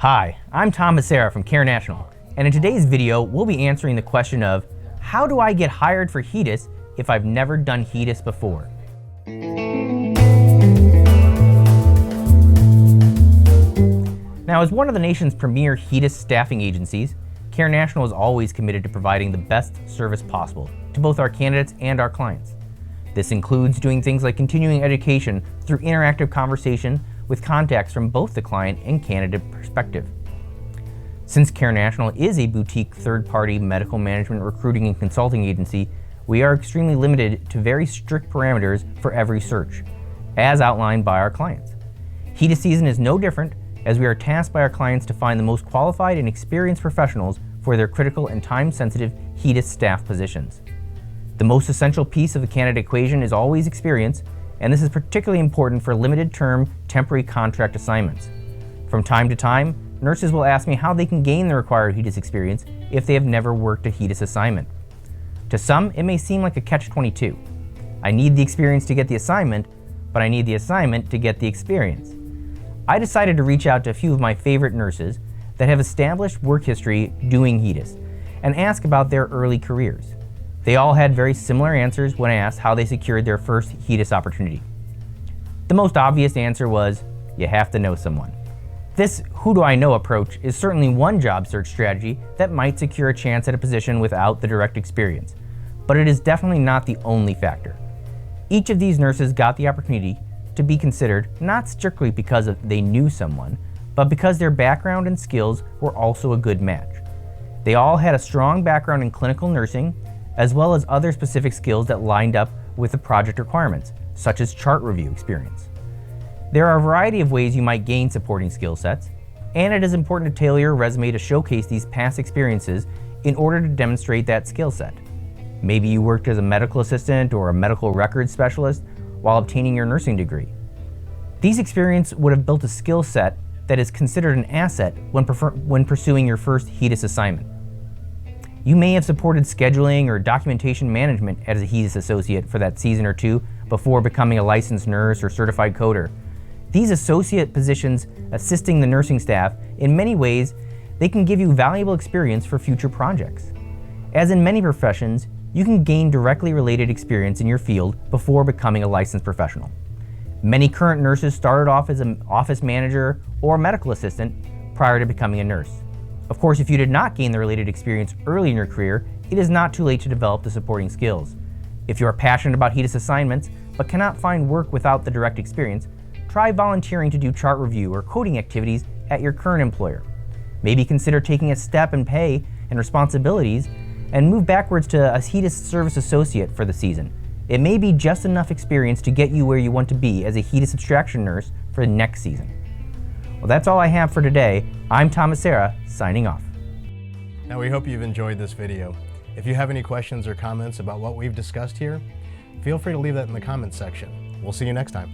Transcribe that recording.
Hi, I'm Tom Hasara from Carenational, and in today's video, we'll be answering the question of how do I get hired for HEDIS if I've never done HEDIS before? Now, as one of the nation's premier HEDIS staffing agencies, Carenational is always committed to providing the best service possible to both our candidates and our clients. This includes doing things like continuing education through interactive conversation with contacts from both the client and candidate perspective. Since Carenational is a boutique third-party medical management recruiting and consulting agency, we are extremely limited to very strict parameters for every search, as outlined by our clients. HEDIS season is no different, as we are tasked by our clients to find the most qualified and experienced professionals for their critical and time-sensitive HEDIS staff positions. The most essential piece of the candidate equation is always experience, and this is particularly important for limited-term temporary contract assignments. From time to time, nurses will ask me how they can gain the required HEDIS experience if they have never worked a HEDIS assignment. To some, it may seem like a catch-22. I need the experience to get the assignment, but I need the assignment to get the experience. I decided to reach out to a few of my favorite nurses that have established work history doing HEDIS and ask about their early careers. They all had very similar answers when I asked how they secured their first HEDIS opportunity. The most obvious answer was, you have to know someone. This who do I know approach is certainly one job search strategy that might secure a chance at a position without the direct experience, but it is definitely not the only factor. Each of these nurses got the opportunity to be considered not strictly because they knew someone, but because their background and skills were also a good match. They all had a strong background in clinical nursing, as well as other specific skills that lined up with the project requirements, such as chart review experience. There are a variety of ways you might gain supporting skill sets, and it is important to tailor your resume to showcase these past experiences in order to demonstrate that skill set. Maybe you worked as a medical assistant or a medical records specialist while obtaining your nursing degree. These experiences would have built a skill set that is considered an asset when pursuing your first HEDIS assignment. You may have supported scheduling or documentation management as a HEDIS associate for that season or two before becoming a licensed nurse or certified coder. These associate positions assisting the nursing staff, in many ways, they can give you valuable experience for future projects. As in many professions, you can gain directly related experience in your field before becoming a licensed professional. Many current nurses started off as an office manager or medical assistant prior to becoming a nurse. Of course, if you did not gain the related experience early in your career, it is not too late to develop the supporting skills. If you are passionate about HEDIS assignments but cannot find work without the direct experience, try volunteering to do chart review or coding activities at your current employer. Maybe consider taking a step in pay and responsibilities and move backwards to a HEDIS service associate for the season. It may be just enough experience to get you where you want to be as a HEDIS abstraction nurse for the next season. Well, that's all I have for today. I'm Tom Hasara, signing off. Now, we hope you've enjoyed this video. If you have any questions or comments about what we've discussed here, feel free to leave that in the comments section. We'll see you next time.